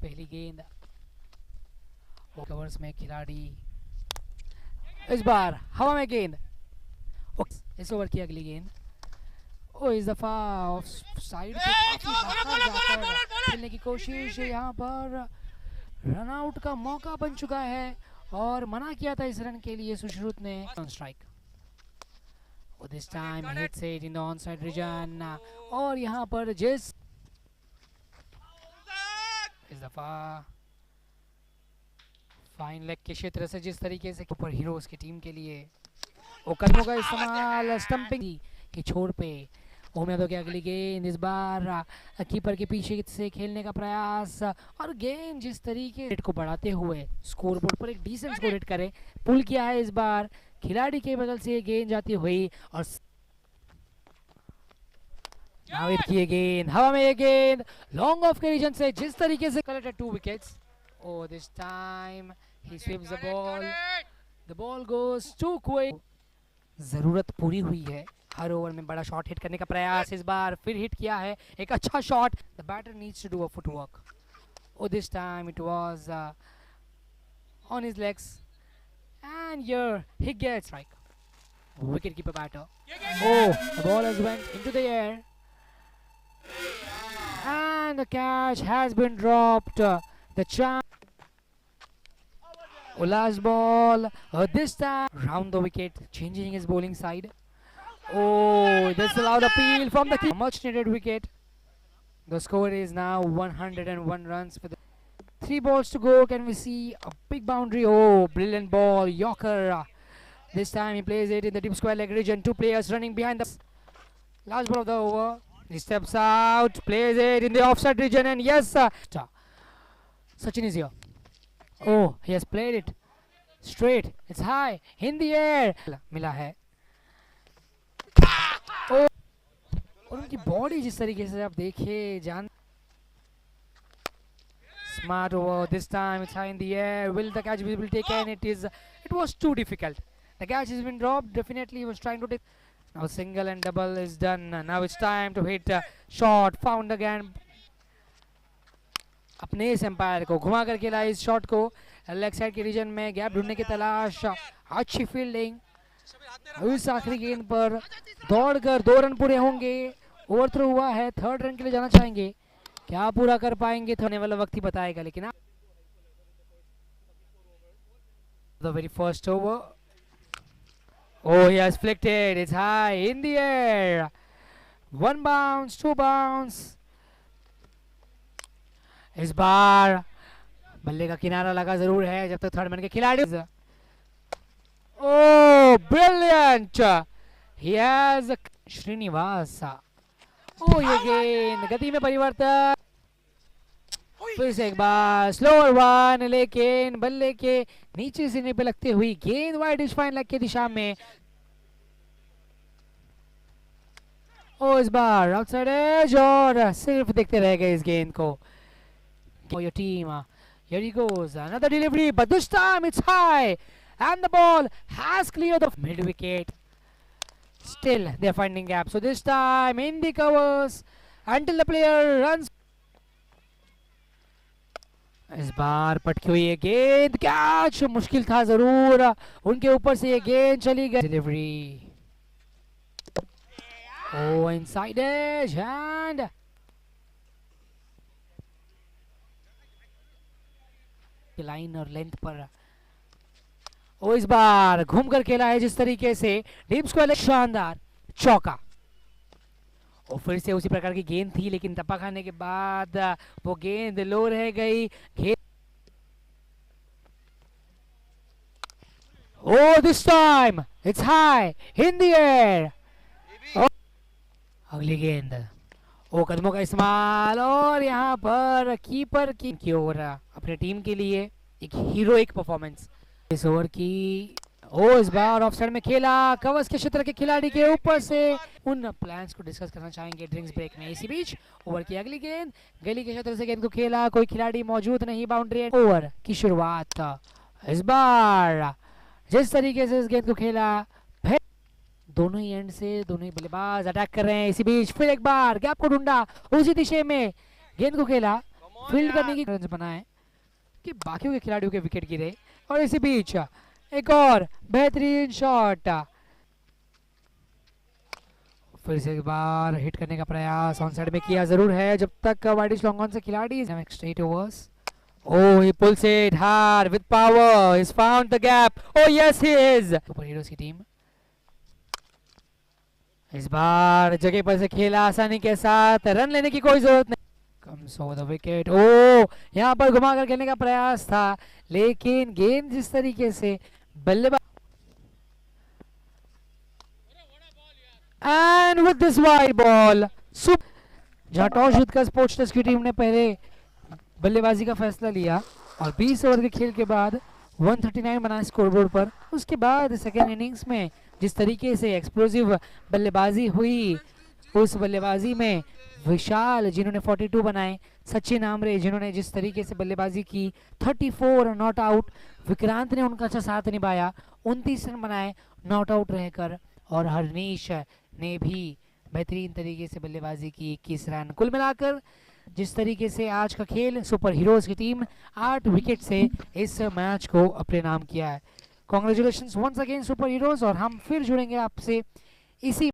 पहली गेंद कवर्स में खिलाड़ी, इस बार हवा में गेंद, इस ओवर की अगली गेंद। ओ इस दफा ऑफ साइड पे काफी बाहर जाकर खेलने की कोशिश, यहाँ पर रन आउट का मौका बन चुका है और मना किया था इस रन के लिए सुश्रुत ने। On strike, this time hits it in the on side region और यहाँ पर जिस इस दफा फाइन लेग के क्षेत्र से जिस तरीके से ऊपर हीरोज की टीम के लिए वो कदमों का इस्तेमाल स्टंपिंग के छोर पे उम्मीदों की अगली गेंद, इस बार कीपर के पीछे से खेलने का प्रयास और गेंद जिस तरीके को बढ़ाते हुए स्कोर बोर्ड पर एक डिसेंट स्कोर हिट करे, पुल किया है इस बार खिलाड़ी के बगल से गेंद जाती हुई और नाविद की ये गेंद, हवा में ये गेंद लॉन्ग ऑफ के रीजन से जिस तरीके से collected 2 wickets. Oh, this time he sweeps the ball. The ball goes too quick. जरूरत पूरी हुई है, हर ओवर में बड़ा शॉट हिट करने का प्रयास, इस बार फिर हिट किया है एक अच्छा shot. The batter needs to do a footwork. Oh, this time it was on his legs, and here he gets strike. Wicket keeper batter. Oh, the ball has went into the air, and the catch has been dropped. The chance. Last ball, this time round the wicket, changing his bowling side. Oh, this allowed appeal from the keeper. Much needed wicket. The score is now 101 runs for the 3 balls to go. Can we see a big boundary? Oh, brilliant ball, Yorker. This time he plays it in the deep square leg region. 2 players running behind the last ball of the over. He steps out, plays it in the offside region, and yes, Sachin is here. Oh, he has played it straight. It's high in the air. मिला है। Oh, और उनकी body जिस तरीके से आप देखिए जान। Smart over this time. It's high in the air. Will the catch be taken? It was too difficult. The catch has been dropped. Definitely he was trying to take. Now single and double is done. Now it's time to hit shot. Found again. अपने इस empire को घुमा कर खेला इस shot को leg side के reason में, गैप ढूंढने की तलाश, अच्छी फील्डिंग। इस आखिरी गेंद पर दौड़कर 2 रन पूरे होंगे, ओवर थ्रो हुआ है, 3rd रन के लिए जाना चाहेंगे, क्या पूरा कर पाएंगे होने वाला वक्त ही बताएगा। लेकिन the very first over, oh he has flicked it, it's high in the air, 1 bounce, 2 bounce। इस बार बल्ले का किनारा लगा जरूर है जब तक 3rd मैन के खिलाड़ी। Oh brilliant, he has Srinivas. Oh ये गेंद गति में परिवर्तन, फिर से एक बार स्लोअर वन, लेकिन बल्ले के नीचे सीने पे लगते हुई गेंद वाइड इस फाइन लेग की दिशा में। ओ इस बार आउटसाइड एज और सिर्फ देखते रह गए इस गेंद को। For your team, here he goes, another delivery, but this time it's high and the ball has cleared the mid wicket. Still they're finding gap, so this time in the covers until the player runs. इस बार पटकी हुई है गेंद, catch मुश्किल था जरूर, उनके ऊपर से ये गेंद चली गई। Delivery, oh inside edge and line और लेंथ पर। ओ इस बार घूमकर खेला है जिस तरीके से डीप स्क्वायर, शानदार चौका। और फिर से उसी प्रकार की गेंद थी, लेकिन टप्पा खाने के बाद वो गेंद लो रह गई। Oh this time it's high in the air. अगली गेंद, ओ कदमों का इस्तेमाल और यहाँ पर कीपर की ओर अपने टीम के लिए एक हीरोइक परफॉर्मेंस इस ओवर की। ओ इस बार ऑफसाइड में खेला, कवर्स के क्षेत्र के खिलाड़ी के ऊपर से। उन प्लान्स को डिस्कस करना चाहेंगे ड्रिंक्स ब्रेक में। इसी बीच ओवर की अगली गेंद, गली के क्षेत्र से गेंद को खेला, कोई खिलाड़ी मौजूद नहीं, बाउंड्री। ओवर की शुरुआत, इस बार जिस तरीके से इस गेंद को खेला, दोनों ही एंड से दोनों ही बल्लेबाज अटैक कर रहे हैं। इसी बीच फिर एक बार गैप को ढूंढा, उसी दिशा में गेंद को खेला, फील्ड करने की रन बनाए कि बाकियों के खिलाड़ियों के विकेट गिरे। और इसी बीच एक और बेहतरीन शॉट, फिर से एक बार हिट करने का प्रयास ऑन साइड में किया जरूर है जब तक वाइडिश लॉन्ग ऑन से खिलाड़ी next 8 overs. Oh, he pulls it hard with power. He's found the gap. Oh yes, he is. Super heroes की टीम इस बार जगह पर से खेला आसानी के साथ, रन लेने की कोई जरूरत नहीं। Comes over the wicket. Oh, यहाँ पर घुमाकर खेलने का प्रयास था लेकिन गेंद जिस तरीके से बल्लेबाज and with this wide ball, जहाँ टॉस जीतकर स्पोर्ट्स टेस्ट की टीम ने पहले बल्लेबाजी का फैसला लिया और 20 ओवर के खेल के बाद 139 बनाया स्कोरबोर्ड पर। उसके बाद सेकेंड इनिंग्स में जिस तरीके से एक्सप्लोसिव बल्लेबाजी हुई, उस बल्लेबाजी में विशाल जिन्होंने 42 बनाए, सचिन आमरे जिन्होंने जिस तरीके से बल्लेबाजी की 34 नॉट आउट, विक्रांत ने उनका अच्छा साथ निभाया 29 रन बनाए नॉट आउट रहकर, और हरनीश ने भी बेहतरीन तरीके से बल्लेबाजी की 21 रन। कुल मिलाकर जिस तरीके से आज का खेल सुपर हीरोज की टीम 8 विकेट से इस मैच को अपने नाम किया है। Congratulations once again super heroes, और हम फिर जुड़ेंगे आपसे इसी